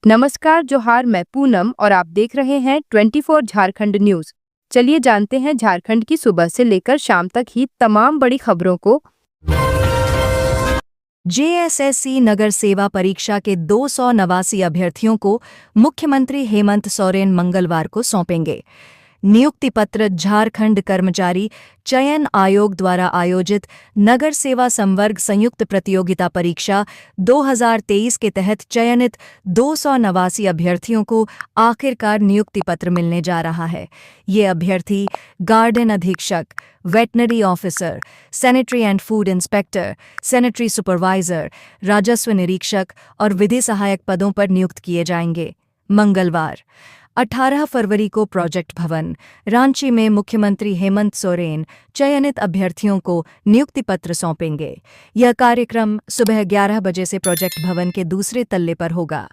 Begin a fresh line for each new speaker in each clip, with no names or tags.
नमस्कार, जोहार। मैं पूनम और आप देख रहे हैं 24 झारखंड न्यूज। चलिए जानते हैं झारखंड की सुबह से लेकर शाम तक ही तमाम बड़ी खबरों को।
जेएसएससी नगर सेवा परीक्षा के 289 अभ्यर्थियों को मुख्यमंत्री हेमंत सोरेन मंगलवार को सौंपेंगे। नियुक्ति पत्र झारखंड कर्मचारी चयन आयोग द्वारा आयोजित नगर सेवा संवर्ग संयुक्त प्रतियोगिता परीक्षा 2023 के तहत चयनित 289 अभ्यर्थियों को आखिरकार नियुक्ति पत्र मिलने जा रहा है। ये अभ्यर्थी गार्डन अधीक्षक, veterinary officer, sanitary and food inspector, sanitary supervisor, राजस्व निरीक्षक और विधि सहायक पदों पर नियुक्त किए जाएंगे। मंगलवार 18 फरवरी को प्रोजेक्ट भवन रांची में मुख्यमंत्री हेमंत सोरेन चयनित अभ्यर्थियों को नियुक्ति पत्र सौंपेंगे। यह कार्यक्रम सुबह 11 बजे से प्रोजेक्ट भवन के दूसरे तल्ले पर होगा।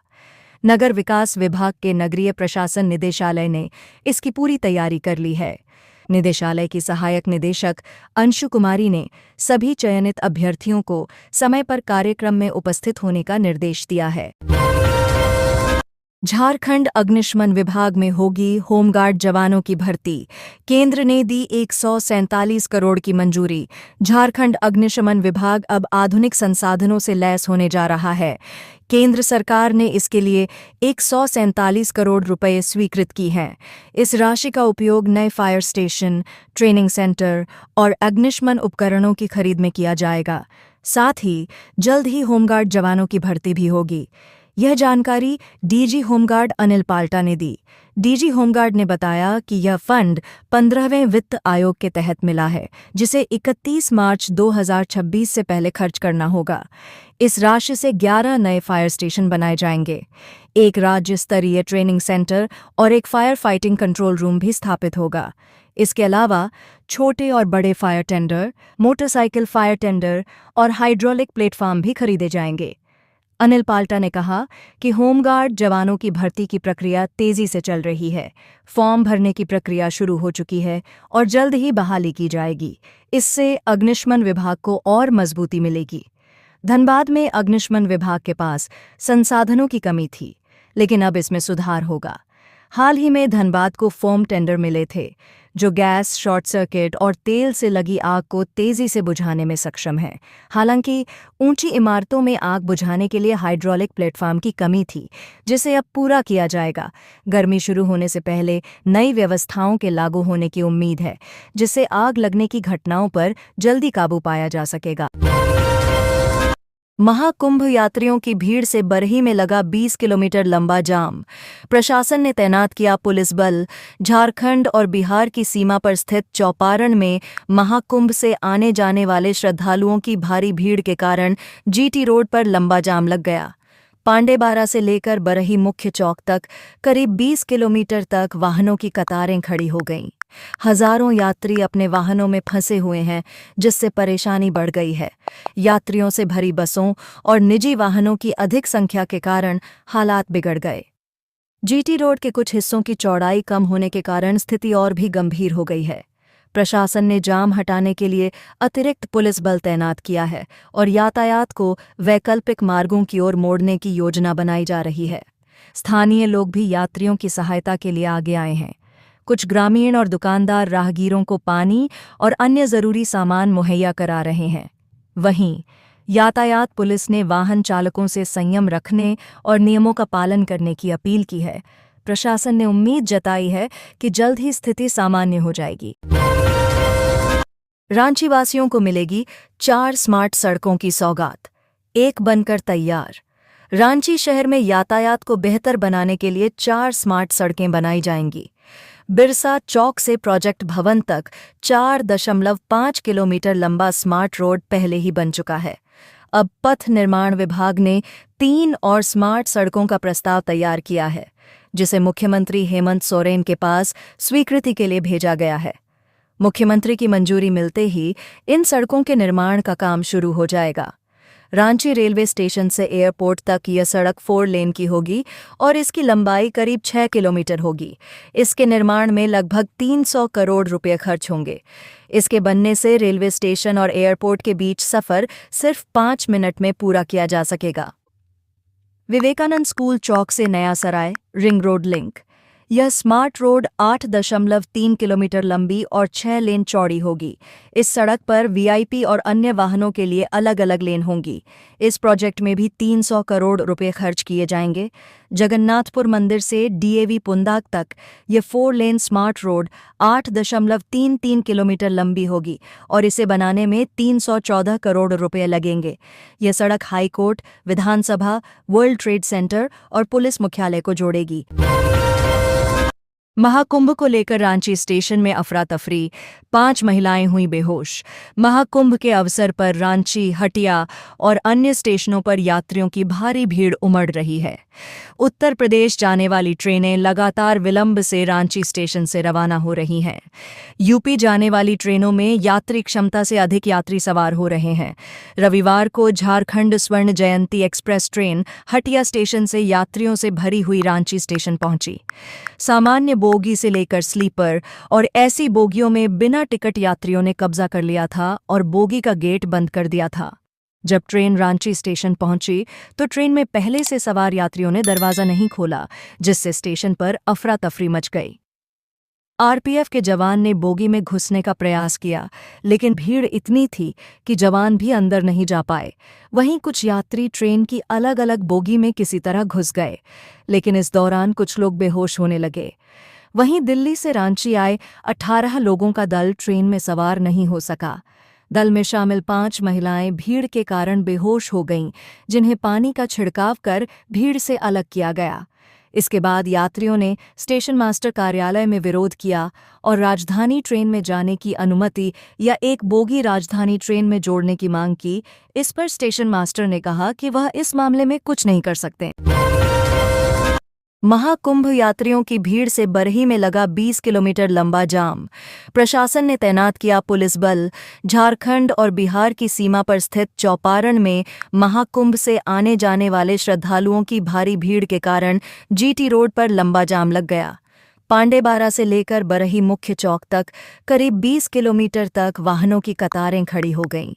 नगर विकास विभाग के नगरीय प्रशासन निदेशालय ने इसकी पूरी तैयारी कर ली है। निदेशालय की सहायक निदेशक अंशु कुमारी ने सभी चयनित अभ्यर्थियों को समय पर कार्यक्रम में उपस्थित होने का निर्देश दिया है। झारखंड अग्निशमन विभाग में होगी होमगार्ड जवानों की भर्ती। केंद्र ने दी 147 करोड़ की मंजूरी। झारखंड अग्निशमन विभाग अब आधुनिक संसाधनों से लैस होने जा रहा है। केंद्र सरकार ने इसके लिए 147 करोड़ रुपए स्वीकृत की हैं। इस राशि का उपयोग नए फायर स्टेशन, ट्रेनिंग सेंटर और अग्निशमन उपकरणों की खरीद में किया जाएगा। साथ ही जल्द ही होमगार्ड जवानों की भर्ती भी होगी। यह जानकारी डीजी होमगार्ड अनिल पाल्टा ने दी। डीजी होमगार्ड ने बताया कि यह फंड 15वें वित्त आयोग के तहत मिला है, जिसे 31 मार्च 2026 से पहले खर्च करना होगा। इस राशि से 11 नए फायर स्टेशन बनाए जाएंगे। एक राज्य स्तरीय ट्रेनिंग सेंटर और एक फायर फाइटिंग कंट्रोल रूम भी स्थापित होगा। इसके अलावा छोटे और बड़े fire tender, motorcycle fire tender और हाइड्रोलिक प्लेटफॉर्म भी खरीदे जाएंगे। अनिल पाल्टा ने कहा कि होमगार्ड जवानों की भर्ती की प्रक्रिया तेजी से चल रही है। फॉर्म भरने की प्रक्रिया शुरू हो चुकी है और जल्द ही बहाली की जाएगी। इससे अग्निशमन विभाग को और मजबूती मिलेगी। धनबाद में अग्निशमन विभाग के पास संसाधनों की कमी थी, लेकिन अब इसमें सुधार होगा। हाल ही में धनबाद को फॉर्म टेंडर मिले थे, जो गैस, शॉर्ट सर्किट और तेल से लगी आग को तेजी से बुझाने में सक्षम है। हालांकि ऊंची इमारतों में आग बुझाने के लिए हाइड्रोलिक प्लेटफॉर्म की कमी थी, जिसे अब पूरा किया जाएगा। गर्मी शुरू होने से पहले नई व्यवस्थाओं के लागू होने की उम्मीद है, जिससे आग लगने की घटनाओं पर जल्दी काबू पाया जा सकेगा। महाकुंभ यात्रियों की भीड़ से बरही में लगा 20 किलोमीटर लंबा जाम। प्रशासन ने तैनात किया पुलिस बल। झारखंड और बिहार की सीमा पर स्थित चौपारण में महाकुंभ से आने जाने वाले श्रद्धालुओं की भारी भीड़ के कारण जीटी रोड पर लंबा जाम लग गया। पांडेबारा से लेकर बरही मुख्य चौक तक करीब 20 किलोमीटर तक वाहनों की कतारें खड़ी हो गईं। हजारों यात्री अपने वाहनों में फंसे हुए हैं, जिससे परेशानी बढ़ गई है। यात्रियों से भरी बसों और निजी वाहनों की अधिक संख्या के कारण हालात बिगड़ गए। जीटी रोड के कुछ हिस्सों की चौड़ाई कम होने के कारण स्थिति और भी गंभीर हो गई है। प्रशासन ने जाम हटाने के लिए अतिरिक्त पुलिस बल तैनात किया है और यातायात को वैकल्पिक मार्गों की ओर मोड़ने की योजना बनाई जा रही है। स्थानीय लोग भी यात्रियों की सहायता के लिए आगे आए हैं। कुछ ग्रामीण और दुकानदार राहगीरों को पानी और अन्य जरूरी सामान मुहैया करा रहे हैं। वहीं यातायात पुलिस ने वाहन चालकों से संयम रखने और नियमों का पालन करने की अपील की है। प्रशासन ने उम्मीद जताई है कि जल्द ही स्थिति सामान्य हो जाएगी। रांची वासियों को मिलेगी 4 स्मार्ट सड़कों की सौगात, एक बनकर तैयार। रांची शहर में यातायात को बेहतर बनाने के लिए 4 स्मार्ट सड़कें बनाई जाएंगी। बिरसा चौक से प्रोजेक्ट भवन तक 4.5 किलोमीटर लंबा स्मार्ट रोड पहले ही बन चुका है। अब पथ निर्माण विभाग ने 3 और स्मार्ट सड़कों का प्रस्ताव तैयार किया है, जिसे मुख्यमंत्री हेमंत सोरेन के पास स्वीकृति के लिए भेजा गया है। मुख्यमंत्री की मंजूरी मिलते ही इन सड़कों के निर्माण का काम शुरू हो जाएगा। रांची रेलवे स्टेशन से एयरपोर्ट तक यह सड़क 4 लेन की होगी और इसकी लंबाई करीब 6 किलोमीटर होगी। इसके निर्माण में लगभग 300 करोड़ रुपए खर्च होंगे। इसके बनने से रेलवे स्टेशन और एयरपोर्ट के बीच सफ़र सिर्फ 5 मिनट में पूरा किया जा सकेगा। विवेकानंद स्कूल चौक से नया सराय रिंग रोड लिंक। यह स्मार्ट रोड 8.3 किलोमीटर लंबी और 6 लेन चौड़ी होगी। इस सड़क पर वीआईपी और अन्य वाहनों के लिए अलग अलग लेन होंगी। इस प्रोजेक्ट में भी 300 करोड़ रुपए खर्च किए जाएंगे। जगन्नाथपुर मंदिर से डीएवी पुंदाग तक ये 4 लेन स्मार्ट रोड 8.33 किलोमीटर लंबी होगी और इसे बनाने में 314 करोड़ रुपए लगेंगे। यह सड़क हाईकोर्ट, विधानसभा, वर्ल्ड ट्रेड सेंटर और पुलिस मुख्यालय को जोड़ेगी। महाकुंभ को लेकर रांची स्टेशन में अफरा तफरी, 5 महिलाएं हुई बेहोश। महाकुंभ के अवसर पर रांची, हटिया और अन्य स्टेशनों पर यात्रियों की भारी भीड़ उमड़ रही है। उत्तर प्रदेश जाने वाली ट्रेनें लगातार विलंब से रांची स्टेशन से रवाना हो रही हैं। यूपी जाने वाली ट्रेनों में यात्री क्षमता से अधिक यात्री सवार हो रहे हैं। रविवार को झारखंड स्वर्ण जयंती एक्सप्रेस ट्रेन हटिया स्टेशन से यात्रियों से भरी हुई रांची स्टेशन पहुंची। सामान्य बोगी से लेकर स्लीपर और ऐसी बोगियों में बिना टिकट यात्रियों ने कब्जा कर लिया था और बोगी का गेट बंद कर दिया था। जब ट्रेन रांची स्टेशन पहुंची तो ट्रेन में पहले से सवार यात्रियों ने दरवाजा नहीं खोला, जिससे स्टेशन पर अफरा तफरी मच गई। आरपीएफ के जवान ने बोगी में घुसने का प्रयास किया, लेकिन भीड़ इतनी थी कि जवान भी अंदर नहीं जा पाए। वहीं कुछ यात्री ट्रेन की अलग अलग बोगी में किसी तरह घुस गए, लेकिन इस दौरान कुछ लोग बेहोश होने लगे। वहीं दिल्ली से रांची आए 18 लोगों का दल ट्रेन में सवार नहीं हो सका। दल में शामिल 5 महिलाएं भीड़ के कारण बेहोश हो गईं, जिन्हें पानी का छिड़काव कर भीड़ से अलग किया गया। इसके बाद यात्रियों ने स्टेशन मास्टर कार्यालय में विरोध किया और राजधानी ट्रेन में जाने की अनुमति या एक बोगी राजधानी ट्रेन में जोड़ने की मांग की। इस पर स्टेशन मास्टर ने कहा कि वह इस मामले में कुछ नहीं कर सकते। महाकुंभ यात्रियों की भीड़ से बरही में लगा 20 किलोमीटर लंबा जाम। प्रशासन ने तैनात किया पुलिस बल। झारखंड और बिहार की सीमा पर स्थित चौपारण में महाकुंभ से आने जाने वाले श्रद्धालुओं की भारी भीड़ के कारण जीटी रोड पर लंबा जाम लग गया। पांडेबारा से लेकर बरही मुख्य चौक तक करीब 20 किलोमीटर तक वाहनों की कतारें खड़ी हो गईं।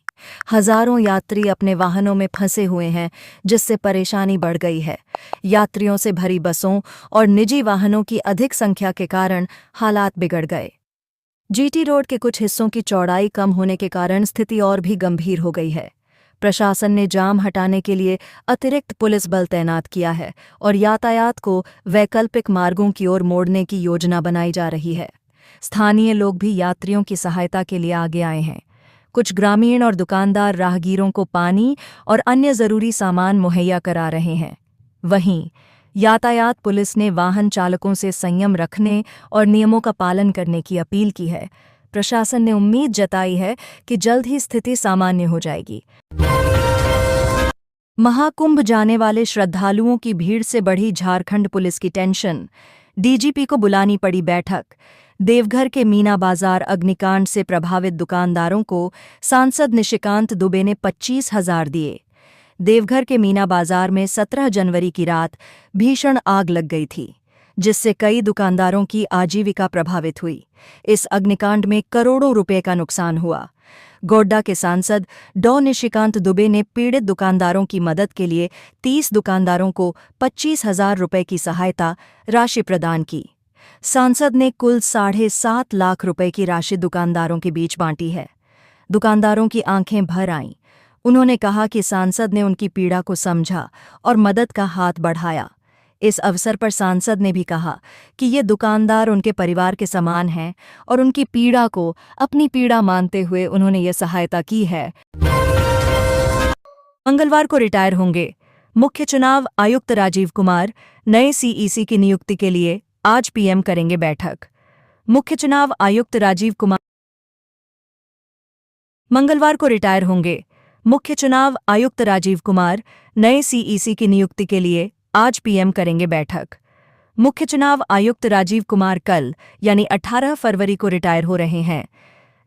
हजारों यात्री अपने वाहनों में फंसे हुए हैं, जिससे परेशानी बढ़ गई है। यात्रियों से भरी बसों और निजी वाहनों की अधिक संख्या के कारण हालात बिगड़ गए। जीटी रोड के कुछ हिस्सों की चौड़ाई कम होने के कारण स्थिति और भी गंभीर हो गई है। प्रशासन ने जाम हटाने के लिए अतिरिक्त पुलिस बल तैनात किया है और यातायात को वैकल्पिक मार्गों की ओर मोड़ने की योजना बनाई जा रही है। स्थानीय लोग भी यात्रियों की सहायता के लिए आगे आए हैं। कुछ ग्रामीण और दुकानदार राहगीरों को पानी और अन्य जरूरी सामान मुहैया करा रहे हैं। वहीं यातायात पुलिस ने वाहन चालकों से संयम रखने और नियमों का पालन करने की अपील की है। प्रशासन ने उम्मीद जताई है कि जल्द ही स्थिति सामान्य हो जाएगी। महाकुंभ जाने वाले श्रद्धालुओं की भीड़ से बढ़ी झारखंड पुलिस की टेंशन। डीजीपी को बुलानी पड़ी बैठक। देवघर के मीना बाजार अग्निकांड से प्रभावित दुकानदारों को सांसद निशिकांत दुबे ने 25,000 दिए। देवघर के मीना बाजार में 17 जनवरी की रात भीषण आग लग गई थी, जिससे कई दुकानदारों की आजीविका प्रभावित हुई। इस अग्निकांड में करोड़ों रुपए का नुकसान हुआ। गोड्डा के सांसद डॉ निशिकांत दुबे ने पीड़ित दुकानदारों की मदद के लिए 30 दुकानदारों को 25,000 रुपए की सहायता राशि प्रदान की। सांसद ने कुल 7.5 लाख रुपए की राशि दुकानदारों के बीच बांटी है। दुकानदारों की आंखें भर आईं। उन्होंने कहा कि सांसद ने उनकी पीड़ा को समझा और मदद का हाथ बढ़ाया। इस अवसर पर सांसद ने भी कहा कि ये दुकानदार उनके परिवार के समान हैं और उनकी पीड़ा को अपनी पीड़ा मानते हुए उन्होंने ये सहायता की है। मंगलवार को रिटायर होंगे मुख्य चुनाव आयुक्त राजीव कुमार। नए सीईसी की नियुक्ति के लिए आज पीएम करेंगे बैठक। मुख्य चुनाव आयुक्त राजीव कुमार मंगलवार को रिटायर होंगे मुख्य चुनाव आयुक्त राजीव कुमार नए सीईसी की नियुक्ति के लिए आज पीएम करेंगे बैठक। मुख्य चुनाव आयुक्त राजीव कुमार कल यानी 18 फरवरी को रिटायर हो रहे हैं।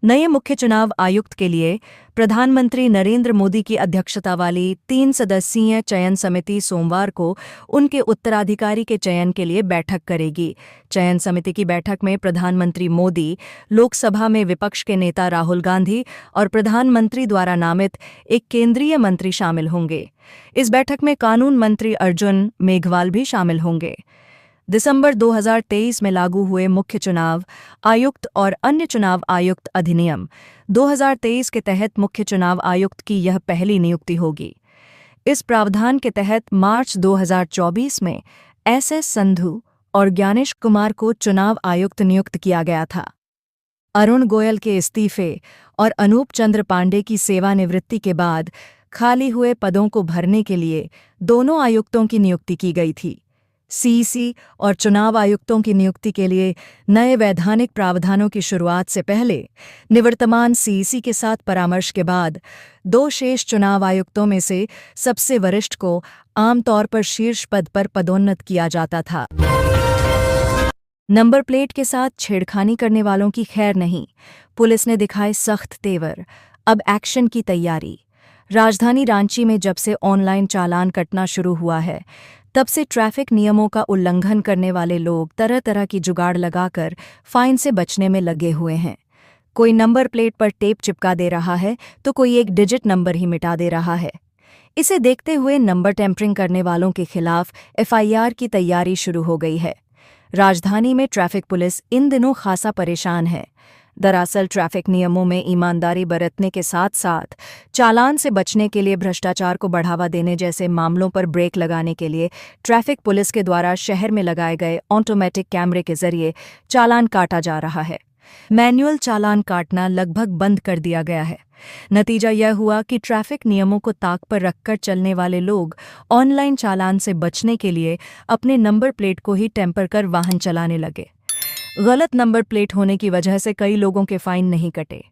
नए मुख्य चुनाव आयुक्त के लिए प्रधानमंत्री नरेंद्र मोदी की अध्यक्षता वाली 3 सदस्यीय चयन समिति सोमवार को उनके उत्तराधिकारी के चयन के लिए बैठक करेगी। चयन समिति की बैठक में प्रधानमंत्री मोदी, लोकसभा में विपक्ष के नेता राहुल गांधी और प्रधानमंत्री द्वारा नामित एक केंद्रीय मंत्री शामिल होंगे। इस बैठक में कानून मंत्री अर्जुन मेघवाल भी शामिल होंगे। दिसंबर 2023 में लागू हुए मुख्य चुनाव आयुक्त और अन्य चुनाव आयुक्त अधिनियम 2023 के तहत मुख्य चुनाव आयुक्त की यह पहली नियुक्ति होगी। इस प्रावधान के तहत मार्च 2024 में SS संधू और ज्ञानेश कुमार को चुनाव आयुक्त नियुक्त किया गया था। अरुण गोयल के इस्तीफे और अनूप चंद्र पांडे की सेवानिवृत्ति के बाद खाली हुए पदों को भरने के लिए दोनों आयुक्तों की नियुक्ति की गई थी। सीईसी और चुनाव आयुक्तों की नियुक्ति के लिए नए वैधानिक प्रावधानों की शुरुआत से पहले निवर्तमान सीईसी के साथ परामर्श के बाद 2 शेष चुनाव आयुक्तों में से सबसे वरिष्ठ को आमतौर पर शीर्ष पद पर पदोन्नत किया जाता था। नंबर प्लेट के साथ छेड़खानी करने वालों की खैर नहीं, पुलिस ने दिखाए सख्त तेवर, अब एक्शन की तैयारी। राजधानी रांची में जब से ऑनलाइन चालान कटना शुरू हुआ है, तब से ट्रैफिक नियमों का उल्लंघन करने वाले लोग तरह तरह की जुगाड़ लगाकर फाइन से बचने में लगे हुए हैं। कोई नंबर प्लेट पर टेप चिपका दे रहा है तो कोई एक डिजिट नंबर ही मिटा दे रहा है। इसे देखते हुए नंबर टेम्परिंग करने वालों के खिलाफ FIR की तैयारी शुरू हो गई है। राजधानी में ट्रैफिक पुलिस इन दिनों खासा परेशान है। दरअसल ट्रैफिक नियमों में ईमानदारी बरतने के साथ साथ चालान से बचने के लिए भ्रष्टाचार को बढ़ावा देने जैसे मामलों पर ब्रेक लगाने के लिए ट्रैफिक पुलिस के द्वारा शहर में लगाए गए ऑटोमेटिक कैमरे के जरिए चालान काटा जा रहा है। मैनुअल चालान काटना लगभग बंद कर दिया गया है। नतीजा यह हुआ कि ट्रैफिक नियमों को ताक पर रखकर चलने वाले लोग ऑनलाइन चालान से बचने के लिए अपने नंबर प्लेट को ही टेम्पर कर वाहन चलाने लगे। गलत नंबर प्लेट होने की वजह से कई लोगों के फाइन नहीं कटे।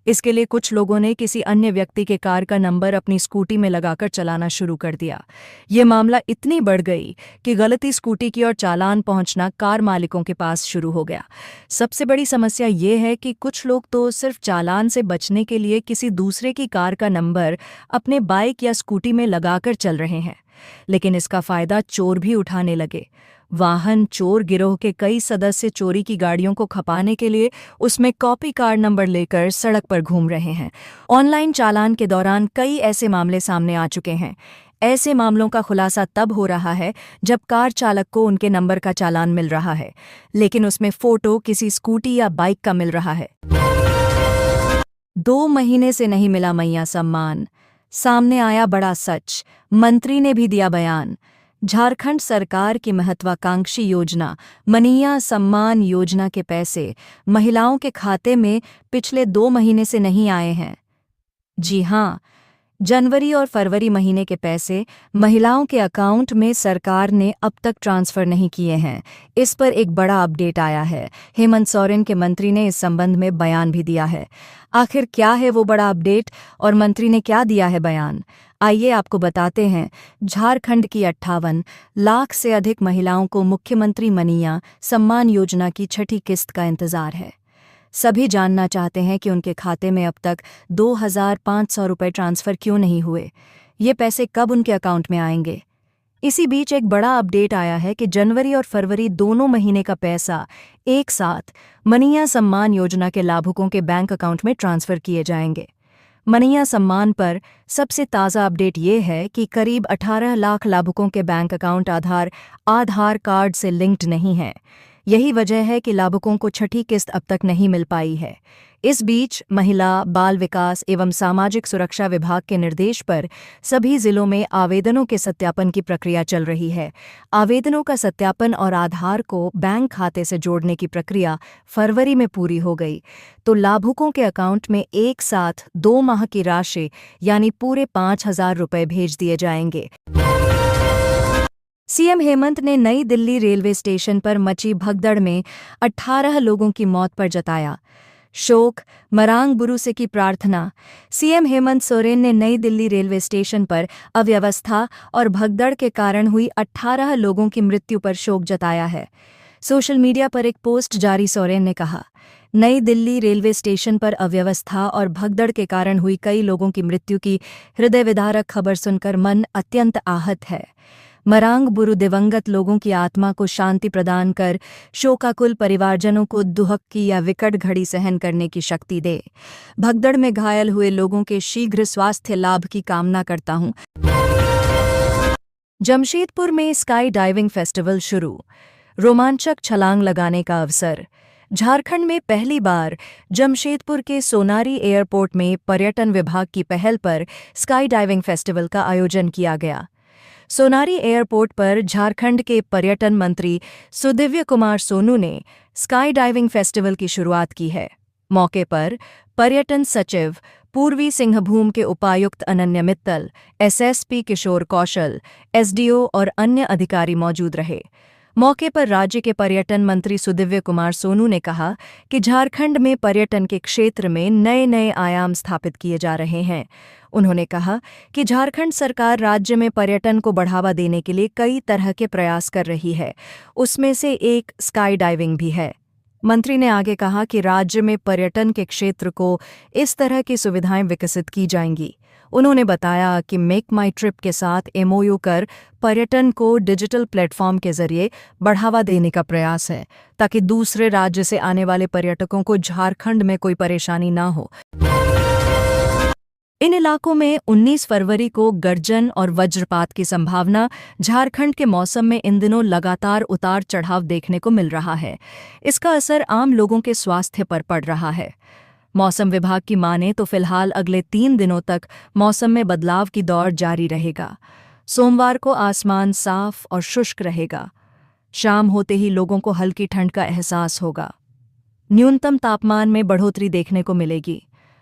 इसके लिए कुछ लोगों ने किसी अन्य व्यक्ति के कार का नंबर अपनी स्कूटी में लगाकर चलाना शुरू कर दिया। ये मामला इतनी बढ़ गई कि गलती स्कूटी की और चालान पहुंचना कार मालिकों के पास शुरू हो गया। सबसे बड़ी समस्या ये है कि कुछ लोग तो सिर्फ चालान से बचने के लिए किसी दूसरे की कार का नंबर अपने बाइक या स्कूटी में लगाकर चल रहे हैं, लेकिन इसका फायदा चोर भी उठाने लगे। वाहन चोर गिरोह के कई सदस्य चोरी की गाड़ियों को खपाने के लिए उसमें कॉपी कार नंबर लेकर सड़क पर घूम रहे हैं। ऑनलाइन चालान के दौरान कई ऐसे मामले सामने आ चुके हैं। ऐसे मामलों का खुलासा तब हो रहा है जब कार चालक को उनके नंबर का चालान मिल रहा है, लेकिन उसमें फोटो किसी स्कूटी या बाइक का मिल रहा है। 2 महीने से नहीं मिला मैया सम्मान, सामने आया बड़ा सच, मंत्री ने भी दिया बयान। झारखंड सरकार की महत्वाकांक्षी योजना मनीया सम्मान योजना के पैसे महिलाओं के खाते में पिछले 2 महीने से नहीं आए हैं। जी हां, जनवरी और फरवरी महीने के पैसे महिलाओं के अकाउंट में सरकार ने अब तक ट्रांसफर नहीं किए हैं। इस पर एक बड़ा अपडेट आया है। हेमंत सोरेन के मंत्री ने इस संबंध में बयान भी दिया है। आखिर क्या है वो बड़ा अपडेट और मंत्री ने क्या दिया है बयान, आइए आपको बताते हैं। झारखंड की 58 लाख से अधिक महिलाओं को मुख्यमंत्री मनीया सम्मान योजना की 6ठी किस्त का इंतजार है। सभी जानना चाहते हैं कि उनके खाते में अब तक 2,500 रुपये ट्रांसफ़र क्यों नहीं हुए, ये पैसे कब उनके अकाउंट में आएंगे। इसी बीच एक बड़ा अपडेट आया है कि जनवरी और फरवरी दोनों महीने का पैसा एक साथ मनीया सम्मान योजना के लाभुकों के बैंक अकाउंट में ट्रांसफ़र किए जाएंगे। मनीया सम्मान पर सबसे ताज़ा अपडेट ये है कि करीब 18 लाख लाभुकों के बैंक अकाउंट आधार कार्ड से लिंक्ड नहीं हैं। यही वजह है कि लाभुकों को 6ठी किस्त अब तक नहीं मिल पाई है। इस बीच महिला, बाल विकास एवं सामाजिक सुरक्षा विभाग के निर्देश पर सभी जिलों में आवेदनों के सत्यापन की प्रक्रिया चल रही है। आवेदनों का सत्यापन और आधार को बैंक खाते से जोड़ने की प्रक्रिया फरवरी में पूरी हो गई, तो लाभुकों के अकाउंट में एक साथ 2 माह की राशि यानी पूरे 5,000 रुपये भेज दिए जाएंगे। सीएम हेमंत ने नई दिल्ली रेलवे स्टेशन पर मची भगदड़ में 18 लोगों की मौत पर जताया शोक, मरांग बुरुसे की प्रार्थना। सीएम हेमंत सोरेन ने नई दिल्ली रेलवे स्टेशन पर अव्यवस्था और भगदड़ के कारण हुई 18 लोगों की मृत्यु पर शोक जताया है। सोशल मीडिया पर एक पोस्ट जारी सोरेन ने कहा, नई दिल्ली रेलवे स्टेशन पर अव्यवस्था और भगदड़ के कारण हुई कई लोगों की मृत्यु की हृदय विदारक खबर सुनकर मन अत्यंत आहत है। मरांग बुरु दिवंगत लोगों की आत्मा को शांति प्रदान कर शोकाकुल परिवारजनों को दुहक की या विकट घड़ी सहन करने की शक्ति दे। भगदड़ में घायल हुए लोगों के शीघ्र स्वास्थ्य लाभ की कामना करता हूं। जमशेदपुर में स्काई डाइविंग फेस्टिवल शुरू, रोमांचक छलांग लगाने का अवसर। झारखंड में पहली बार जमशेदपुर के सोनारी एयरपोर्ट में पर्यटन विभाग की पहल पर स्काई डाइविंग फेस्टिवल का आयोजन किया गया। सोनारी एयरपोर्ट पर झारखंड के पर्यटन मंत्री सुदिव्य कुमार सोनू ने स्काई डाइविंग फेस्टिवल की शुरुआत की है। मौके पर पर्यटन सचिव पूर्वी सिंहभूम के उपायुक्त अनन्य मित्तल, एसएसपी किशोर कौशल, एसडीओ और अन्य अधिकारी मौजूद रहे। मौके पर राज्य के पर्यटन मंत्री सुदिव्य कुमार सोनू ने कहा कि झारखंड में पर्यटन के क्षेत्र में नए नए आयाम स्थापित किए जा रहे हैं। उन्होंने कहा कि झारखंड सरकार राज्य में पर्यटन को बढ़ावा देने के लिए कई तरह के प्रयास कर रही है, उसमें से एक स्काई डाइविंग भी है। मंत्री ने आगे कहा कि राज्य में पर्यटन के क्षेत्र को इस तरह की सुविधाएं विकसित की जाएंगी। उन्होंने बताया कि मेक माई ट्रिप के साथ एमओयू कर पर्यटन को डिजिटल प्लेटफॉर्म के जरिए बढ़ावा देने का प्रयास है, ताकि दूसरे राज्य से आने वाले पर्यटकों को झारखंड में कोई परेशानी ना हो। इन इलाकों में 19 फरवरी को गर्जन और वज्रपात की संभावना। झारखंड के मौसम में इन दिनों लगातार उतार चढ़ाव देखने को मिल रहा है। इसका असर आम लोगों के स्वास्थ्य पर पड़ रहा है। मौसम विभाग की माने तो फिलहाल अगले 3 दिनों तक मौसम में बदलाव की दौर जारी रहेगा। सोमवार को आसमान साफ और शुष्क रहेगा। शाम होते ही लोगों को हल्की ठंड का एहसास होगा। न्यूनतम तापमान में बढ़ोतरी देखने को मिलेगी।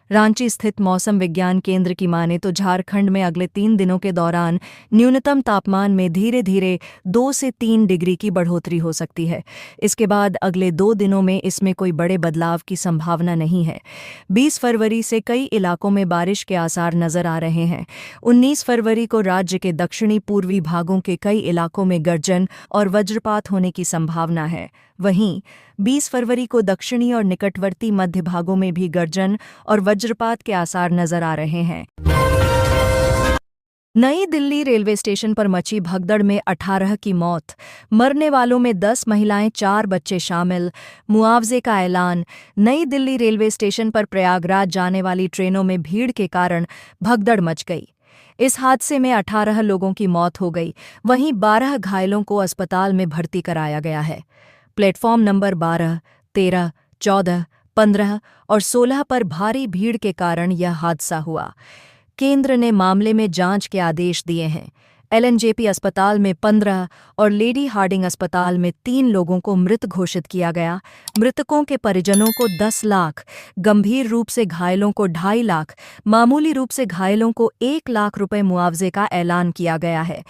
रांची स्थित मौसम विज्ञान केंद्र की माने तो झारखंड में अगले 3 दिनों के दौरान न्यूनतम तापमान में धीरे धीरे 2 से 3 डिग्री की बढ़ोतरी हो सकती है। इसके बाद अगले 2 दिनों में इसमें कोई बड़े बदलाव की संभावना नहीं है। 20 फरवरी से कई इलाकों में बारिश के आसार नजर आ रहे हैं। 19 फरवरी को राज्य के दक्षिणी पूर्वी भागों के कई इलाकों में गर्जन और वज्रपात होने की संभावना है। वहीं 20 फरवरी को दक्षिणी और निकटवर्ती मध्य भागों में भी गर्जन और वज्रपात के आसार नजर आ रहे हैं। नई दिल्ली रेलवे स्टेशन पर मची भगदड़ में 18 की मौत, मरने वालों में 10 महिलाएं 4 बच्चे शामिल, मुआवजे का ऐलान। नई दिल्ली रेलवे स्टेशन पर प्रयागराज जाने वाली ट्रेनों में भीड़ के कारण भगदड़ मच गई। इस हादसे में 18 लोगों की मौत हो गई, वहीं 12 घायलों को अस्पताल में भर्ती कराया गया है। प्लेटफॉर्म नंबर 12, 13, 14, 15 और 16 पर भारी भीड़ के कारण यह हादसा हुआ। केंद्र ने मामले में जांच के आदेश दिए हैं। एलएनजेपी अस्पताल में 15 और लेडी हार्डिंग अस्पताल में 3 लोगों को मृत घोषित किया गया। मृतकों के परिजनों को 10 लाख, गंभीर रूप से घायलों को 2.5 लाख, मामूली रूप से घायलों को 1 लाख रुपए मुआवजे का ऐलान किया गया है।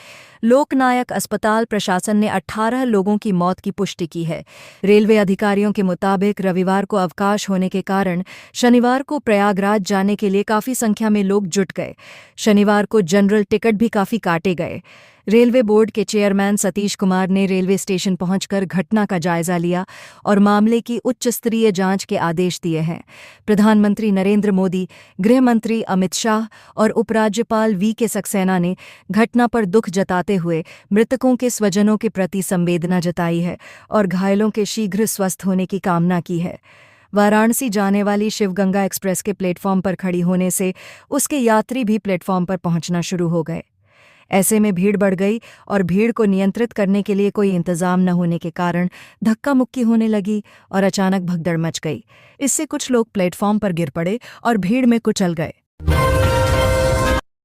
लोकनायक अस्पताल प्रशासन ने 18 लोगों की मौत की पुष्टि की है। रेलवे अधिकारियों के मुताबिक रविवार को अवकाश होने के कारण शनिवार को प्रयागराज जाने के लिए काफी संख्या में लोग जुट गए। शनिवार को जनरल टिकट भी काफी काटे गए। रेलवे बोर्ड के चेयरमैन सतीश कुमार ने रेलवे स्टेशन पहुंचकर घटना का जायजा लिया और मामले की उच्च स्तरीय जांच के आदेश दिए हैं। प्रधानमंत्री नरेंद्र मोदी, गृह मंत्री अमित शाह और उपराज्यपाल वी.के. सक्सेना ने घटना पर दुख जताते हुए मृतकों के स्वजनों के प्रति संवेदना जताई है और घायलों के शीघ्र स्वस्थ होने की कामना की है। वाराणसी जाने वाली शिवगंगा एक्सप्रेस के प्लेटफॉर्म पर खड़ी होने से उसके यात्री भी प्लेटफॉर्म पर पहुंचना शुरू हो गए। ऐसे में भीड़ बढ़ गई और भीड़ को नियंत्रित करने के लिए कोई इंतजाम न होने के कारण धक्का मुक्की होने लगी और अचानक भगदड़ मच गई। इससे कुछ लोग प्लेटफॉर्म पर गिर पड़े और भीड़ में कुचल गए।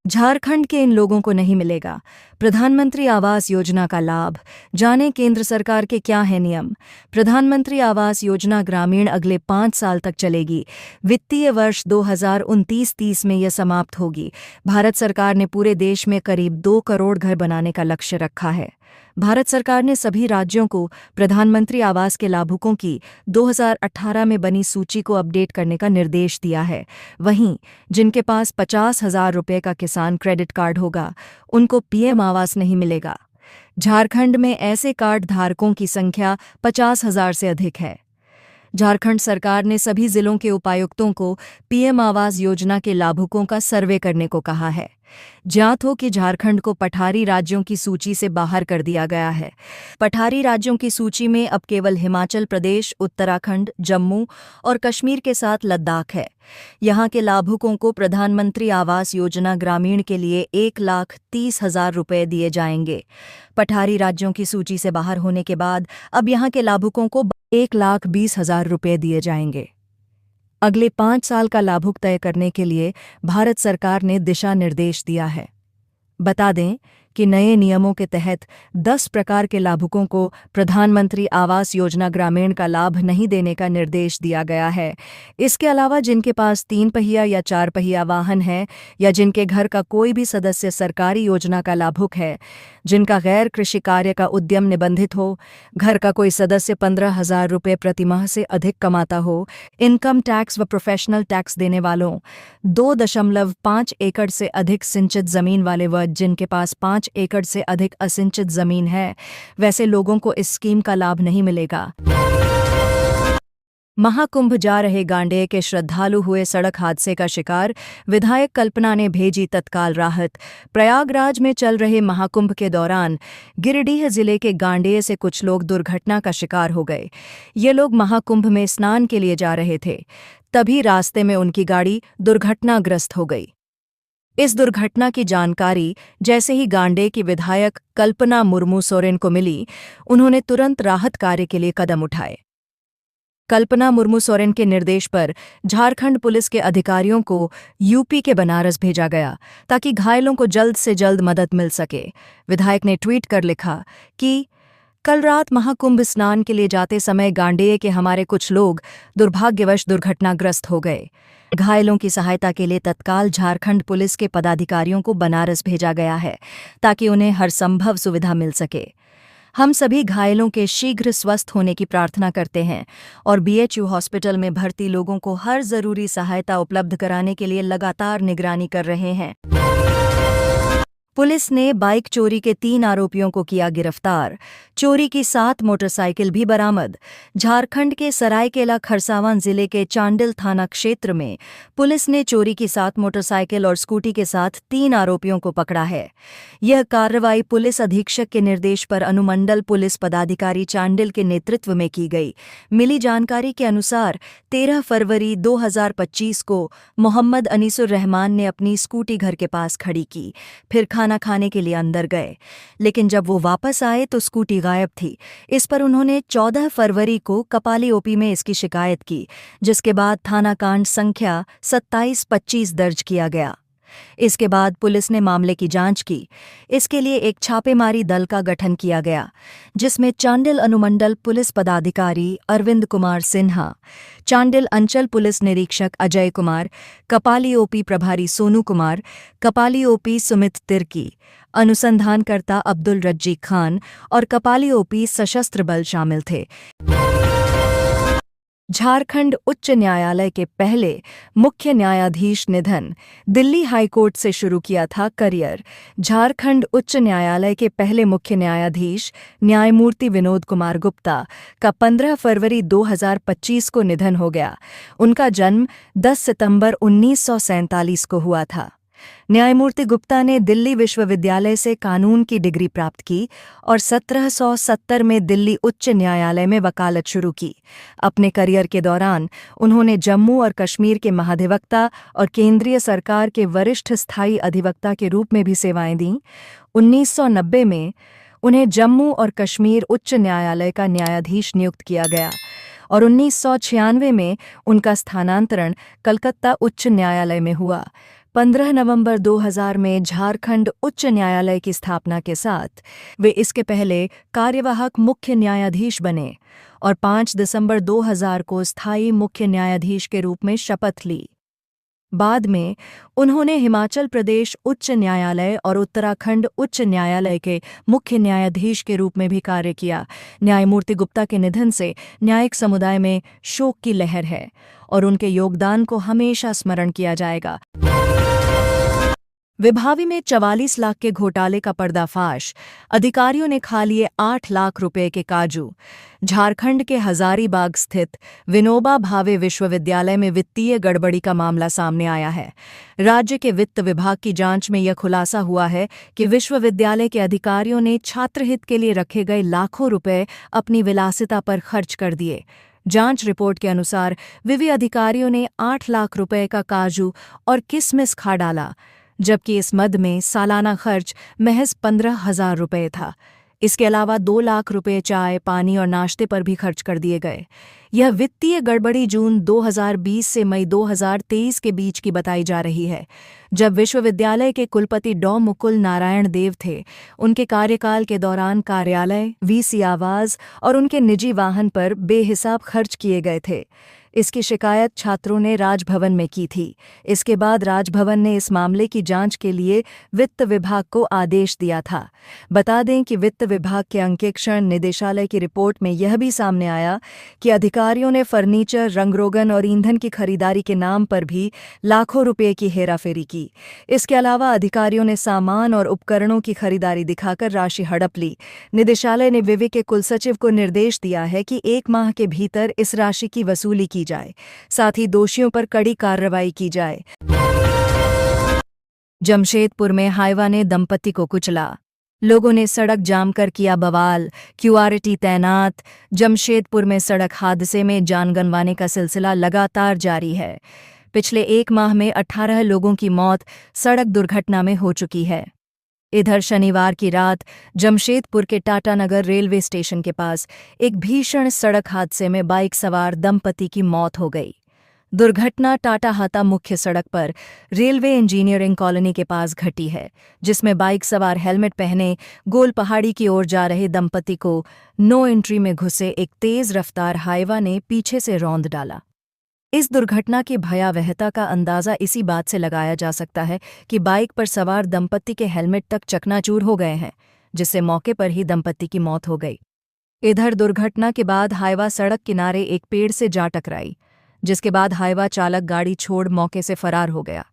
झारखंड के इन लोगों को नहीं मिलेगा प्रधानमंत्री आवास योजना का लाभ। जानें केंद्र सरकार के क्या है नियम। प्रधानमंत्री आवास योजना ग्रामीण अगले 5 साल तक चलेगी। वित्तीय वर्ष 2029-30 में यह समाप्त होगी। भारत सरकार ने पूरे देश में करीब 2 करोड़ घर बनाने का लक्ष्य रखा है। भारत सरकार ने सभी राज्यों को प्रधानमंत्री आवास के लाभुकों की 2018 में बनी सूची को अपडेट करने का निर्देश दिया है। वहीं जिनके पास 50,000 रुपये का किसान क्रेडिट कार्ड होगा, उनको पीएम आवास नहीं मिलेगा। झारखंड में ऐसे कार्ड धारकों की संख्या 50,000 से अधिक है। झारखंड सरकार ने सभी जिलों के उपायुक्तों को पीएम आवास योजना के लाभुकों का सर्वे करने को कहा है। ज्ञात हो कि झारखंड को पठारी राज्यों की सूची से बाहर कर दिया गया है। पठारी राज्यों की सूची में अब केवल हिमाचल प्रदेश, उत्तराखंड, जम्मू और कश्मीर के साथ लद्दाख है। यहां के लाभुकों को प्रधानमंत्री आवास योजना ग्रामीण के लिए 1,30,000 रुपये दिए जाएंगे। पठारी राज्यों की सूची से बाहर होने के बाद अब यहां के लाभुकों को 1,20,000 रुपये दिए जाएंगे। अगले 5 साल का लाभुक तय करने के लिए भारत सरकार ने दिशा निर्देश दिया है। बता दें कि नए नियमों के तहत 10 प्रकार के लाभुकों को प्रधानमंत्री आवास योजना ग्रामीण का लाभ नहीं देने का निर्देश दिया गया है। इसके अलावा जिनके पास 3 पहिया या 4 पहिया वाहन है या जिनके घर का कोई भी सदस्य सरकारी योजना का लाभुक है, जिनका गैर कृषि कार्य का उद्यम निबंधित हो, घर का कोई सदस्य 15,000 रुपये प्रतिमाह से अधिक कमाता हो, इनकम टैक्स व प्रोफेशनल टैक्स देने वालों, 2.5 एकड़ से अधिक सिंचित जमीन वाले व जिनके पास 5 एकड़ से अधिक असिंचित जमीन है, वैसे लोगों को इस स्कीम का लाभ नहीं मिलेगा। महाकुंभ जा रहे गांडेय के श्रद्धालु हुए सड़क हादसे का शिकार, विधायक कल्पना ने भेजी तत्काल राहत। प्रयागराज में चल रहे महाकुंभ के दौरान गिरिडीह जिले के गांडेय से कुछ लोग दुर्घटना का शिकार हो गए। ये लोग महाकुंभ में स्नान के लिए जा रहे थे, तभी रास्ते में उनकी गाड़ी दुर्घटनाग्रस्त हो गई। इस दुर्घटना की जानकारी जैसे ही गांडेय की विधायक कल्पना मुर्मू सोरेन को मिली, उन्होंने तुरंत राहत कार्य के लिए कदम उठाए। कल्पना मुर्मू सोरेन के निर्देश पर झारखंड पुलिस के अधिकारियों को यूपी के बनारस भेजा गया ताकि घायलों को जल्द से जल्द मदद मिल सके। विधायक ने ट्वीट कर लिखा कि कल रात महाकुंभ स्नान के लिए जाते समय गांडेय के हमारे कुछ लोग दुर्भाग्यवश दुर्घटनाग्रस्त हो गए। घायलों की सहायता के लिए तत्काल झारखंड पुलिस के पदाधिकारियों को बनारस भेजा गया है ताकि उन्हें हर संभव सुविधा मिल सके। हम सभी घायलों के शीघ्र स्वस्थ होने की प्रार्थना करते हैं और बीएचयू हॉस्पिटल में भर्ती लोगों को हर जरूरी सहायता उपलब्ध कराने के लिए लगातार निगरानी कर रहे हैं। पुलिस ने बाइक चोरी के 3 आरोपियों को किया गिरफ्तार। चोरी की 7 मोटरसाइकिल भी बरामद। झारखंड के सरायकेला खरसावां जिले के चांडिल थाना क्षेत्र में पुलिस ने चोरी की 7 मोटरसाइकिल और स्कूटी के साथ 3 आरोपियों को पकड़ा है। यह कार्रवाई पुलिस अधीक्षक के निर्देश पर अनुमंडल पुलिस पदाधिकारी चांडिल के नेतृत्व में की गई। मिली जानकारी के अनुसार 13 फरवरी 2025 को मोहम्मद अनीसुर रहमान ने अपनी स्कूटी घर के पास खड़ी की, फिर खाना खाने के लिए अंदर गए, लेकिन जब वो वापस आए तो स्कूटी गायब थी। इस पर उन्होंने 14 फरवरी को कपाली ओपी में इसकी शिकायत की, जिसके बाद थाना कांड संख्या 2725 दर्ज किया गया। इसके बाद पुलिस ने मामले की जांच की। इसके लिए एक छापेमारी दल का गठन किया गया, जिसमें चांडिल अनुमंडल पुलिस पदाधिकारी अरविंद कुमार सिन्हा, चांडिल अंचल पुलिस निरीक्षक अजय कुमार, कपाली ओपी प्रभारी सोनू कुमार, कपाली ओपी सुमित तिर्की, अनुसंधानकर्ता अब्दुल रज्जी खान और कपाली ओपी सशस्त्र बल शामिल थे। झारखंड उच्च न्यायालय के पहले मुख्य न्यायाधीश निधन, दिल्ली हाईकोर्ट से शुरू किया था करियर। झारखंड उच्च न्यायालय के पहले मुख्य न्यायाधीश न्यायमूर्ति विनोद कुमार गुप्ता का 15 फरवरी 2025 को निधन हो गया। उनका जन्म 10 सितंबर 1947 को हुआ था। न्यायमूर्ति गुप्ता ने दिल्ली विश्वविद्यालय से कानून की डिग्री प्राप्त की और 1770 में दिल्ली उच्च न्यायालय में वकालत शुरू की। अपने करियर के दौरान उन्होंने जम्मू और कश्मीर के महाधिवक्ता और केंद्रीय सरकार के वरिष्ठ स्थायी अधिवक्ता के रूप में भी सेवाएं दीं। 1990 में उन्हें जम्मू और कश्मीर उच्च न्यायालय का न्यायाधीश नियुक्त किया गया और 1996 में उनका स्थानांतरण कलकत्ता उच्च न्यायालय में हुआ। 15 नवंबर 2000 में झारखंड उच्च न्यायालय की स्थापना के साथ वे इसके पहले कार्यवाहक मुख्य न्यायाधीश बने और 5 दिसंबर 2000 को स्थायी मुख्य न्यायाधीश के रूप में शपथ ली। बाद में उन्होंने हिमाचल प्रदेश उच्च न्यायालय और उत्तराखंड उच्च न्यायालय के मुख्य न्यायाधीश के रूप में भी कार्य किया। न्यायमूर्ति गुप्ता के निधन से न्यायिक समुदाय में शोक की लहर है और उनके योगदान को हमेशा स्मरण किया जाएगा। विभावी में 44 लाख के घोटाले का पर्दाफाश, अधिकारियों ने खा लिए 8 लाख रुपए के काजू। झारखंड के हजारीबाग स्थित विनोबा भावे विश्वविद्यालय में वित्तीय गड़बड़ी का मामला सामने आया है। राज्य के वित्त विभाग की जांच में यह खुलासा हुआ है कि विश्वविद्यालय के अधिकारियों ने छात्रहित के लिए रखे गए लाखों रुपए अपनी विलासिता पर खर्च कर दिए। जांच रिपोर्ट के अनुसार विवि अधिकारियों ने 8 लाख रुपए का काजू और किशमिश खा डाला, जबकि इस मद में सालाना खर्च महज 15,000 रुपये था। इसके अलावा 2 लाख रुपये चाय, पानी और नाश्ते पर भी खर्च कर दिए गए। यह वित्तीय गड़बड़ी जून 2020 से मई 2023 के बीच की बताई जा रही है, जब विश्वविद्यालय के कुलपति डॉ मुकुल नारायण देव थे। उनके कार्यकाल के दौरान कार्यालय, वीसी आवास और उनके निजी वाहन पर बेहिसाब खर्च किए गए थे। इसकी शिकायत छात्रों ने राजभवन में की थी। इसके बाद राजभवन ने इस मामले की जांच के लिए वित्त विभाग को आदेश दिया था। बता दें कि वित्त विभाग के अंकेक्षण निदेशालय की रिपोर्ट में यह भी सामने आया कि अधिकारियों ने फर्नीचर, रंगरोगन और ईंधन की खरीदारी के नाम पर भी लाखों रुपये की हेराफेरी की। इसके अलावा अधिकारियों ने सामान और उपकरणों की खरीदारी दिखाकर राशि हड़प ली। निदेशालय ने विवि के कुलसचिव को निर्देश दिया है कि 1 माह के भीतर इस राशि की वसूली की जाए, साथ ही दोषियों पर कड़ी कार्रवाई की जाए। जमशेदपुर में हाइवा ने दंपति को कुचला, लोगों ने सड़क जाम कर किया बवाल, क्यूआरटी तैनात। जमशेदपुर में सड़क हादसे में जान गंवाने का सिलसिला लगातार जारी है। पिछले 1 माह में 18 लोगों की मौत सड़क दुर्घटना में हो चुकी है। इधर शनिवार की रात जमशेदपुर के टाटानगर रेलवे स्टेशन के पास एक भीषण सड़क हादसे में बाइक सवार दंपति की मौत हो गई। दुर्घटना टाटाहाता मुख्य सड़क पर रेलवे इंजीनियरिंग कॉलोनी के पास घटी है, जिसमें बाइक सवार हेलमेट पहने गोल पहाड़ी की ओर जा रहे दंपति को नो एंट्री में घुसे एक तेज रफ्तार हाइवा ने पीछे से रौंद डाला। इस दुर्घटना की भयावहता का अंदाजा इसी बात से लगाया जा सकता है कि बाइक पर सवार दंपति के हेलमेट तक चकनाचूर हो गए हैं, जिससे मौके पर ही दंपति की मौत हो गई। इधर दुर्घटना के बाद हाइवा सड़क किनारे एक पेड़ से जा टकराई, जिसके बाद हाइवा चालक गाड़ी छोड़ मौके से फरार हो गया।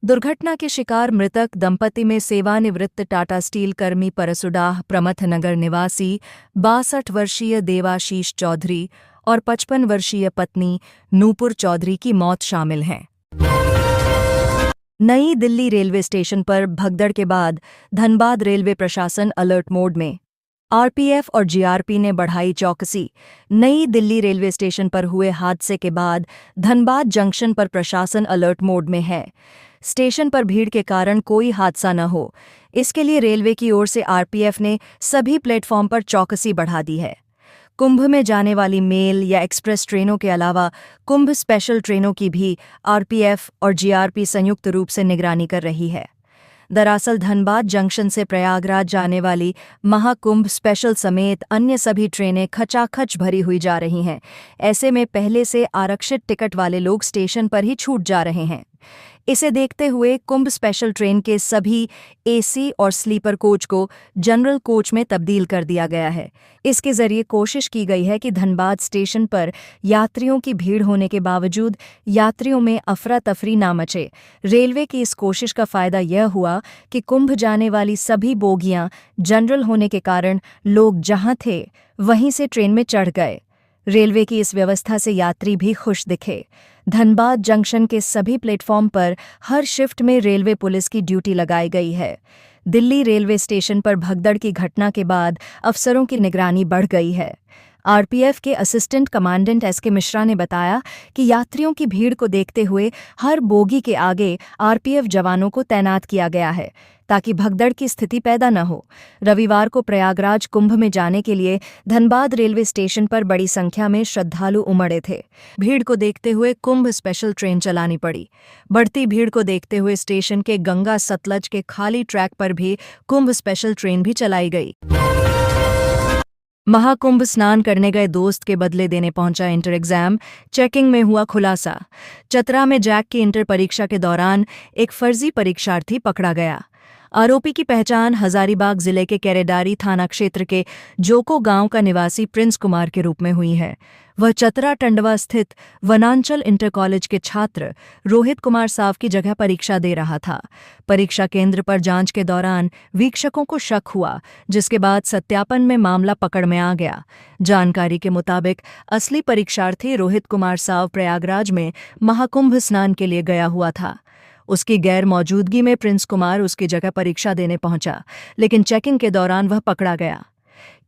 दुर्घटना के शिकार मृतक दंपति में सेवानिवृत्त टाटा स्टील कर्मी परसुडाह प्रमथ नगर निवासी 62 वर्षीय देवाशीष चौधरी और 55 वर्षीय पत्नी नूपुर चौधरी की मौत शामिल हैं। नई दिल्ली रेलवे स्टेशन पर भगदड़ के बाद धनबाद रेलवे प्रशासन अलर्ट मोड में। आरपीएफ और जीआरपी ने बढ़ाई चौकसी। नई दिल्ली रेलवे स्टेशन पर हुए हादसे के बाद धनबाद जंक्शन पर प्रशासन अलर्ट मोड में है। स्टेशन पर भीड़ के कारण कोई हादसा न हो, इसके लिए रेलवे की ओर से आरपीएफ ने सभी प्लेटफॉर्म पर चौकसी बढ़ा दी है। कुंभ में जाने वाली मेल या एक्सप्रेस ट्रेनों के अलावा कुंभ स्पेशल ट्रेनों की भी आरपीएफ और जीआरपी संयुक्त रूप से निगरानी कर रही है। दरअसल धनबाद जंक्शन से प्रयागराज जाने वाली महाकुंभ स्पेशल समेत अन्य सभी ट्रेनें खचाखच भरी हुई जा रही हैं। ऐसे में पहले से आरक्षित टिकट वाले लोग स्टेशन पर ही छूट जा रहे हैं। इसे देखते हुए कुंभ स्पेशल ट्रेन के सभी एसी और स्लीपर कोच को जनरल कोच में तब्दील कर दिया गया है। इसके जरिए कोशिश की गई है कि धनबाद स्टेशन पर यात्रियों की भीड़ होने के बावजूद यात्रियों में अफरा तफरी ना मचे। रेलवे की इस कोशिश का फायदा यह हुआ कि कुंभ जाने वाली सभी बोगियां जनरल होने के कारण लोग जहां थे वहीं से ट्रेन में चढ़ गए। रेलवे की इस व्यवस्था से यात्री भी खुश दिखे। धनबाद जंक्शन के सभी प्लेटफॉर्म पर हर शिफ्ट में रेलवे पुलिस की ड्यूटी लगाई गई है। दिल्ली रेलवे स्टेशन पर भगदड़ की घटना के बाद अफसरों की निगरानी बढ़ गई है। आरपीएफ के असिस्टेंट कमांडेंट एसके मिश्रा ने बताया कि यात्रियों की भीड़ को देखते हुए हर बोगी के आगे आरपीएफ जवानों को तैनात किया गया है, ताकि भगदड़ की स्थिति पैदा न हो। रविवार को प्रयागराज कुंभ में जाने के लिए धनबाद रेलवे स्टेशन पर बड़ी संख्या में श्रद्धालु उमड़े थे। भीड़ को देखते हुए कुंभ स्पेशल ट्रेन चलानी पड़ी। बढ़ती भीड़ को देखते हुए स्टेशन के गंगा सतलज के खाली ट्रैक पर भी कुंभ स्पेशल ट्रेन भी चलाई गई। महाकुंभ स्नान करने गए दोस्त के बदले देने पहुंचा इंटर एग्जाम, चेकिंग में हुआ खुलासा। चतरा में जैक की इंटर परीक्षा के दौरान एक फर्जी परीक्षार्थी पकड़ा गया। आरोपी की पहचान हजारीबाग जिले के केरेडारी थाना क्षेत्र के जोको गांव का निवासी प्रिंस कुमार के रूप में हुई है। वह चतरा टंडवा स्थित वनांचल इंटर कॉलेज के छात्र रोहित कुमार साव की जगह परीक्षा दे रहा था। परीक्षा केंद्र पर जांच के दौरान वीक्षकों को शक हुआ, जिसके बाद सत्यापन में मामला पकड़ में आ गया। जानकारी के मुताबिक असली परीक्षार्थी रोहित कुमार साव प्रयागराज में महाकुंभ स्नान के लिए गया हुआ था। उसकी गैर मौजूदगी में प्रिंस कुमार उसकी जगह परीक्षा देने पहुंचा, लेकिन चेकिंग के दौरान वह पकड़ा गया।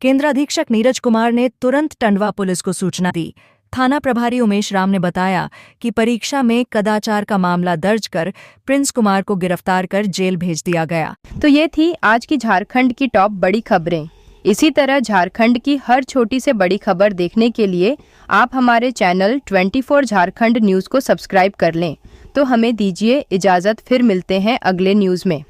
केंद्राधीक्षक नीरज कुमार ने तुरंत टंडवा पुलिस को सूचना दी। थाना प्रभारी उमेश राम ने बताया कि परीक्षा में कदाचार का मामला दर्ज कर प्रिंस कुमार को गिरफ्तार कर जेल भेज दिया गया।
तो ये थी आज की झारखंड की टॉप बड़ी खबरें। इसी तरह झारखंड की हर छोटी से बड़ी खबर देखने के लिए आप हमारे चैनल 24 झारखंड न्यूज़ को सब्सक्राइब कर लें। तो हमें दीजिए इजाज़त, फिर मिलते हैं अगले न्यूज़ में।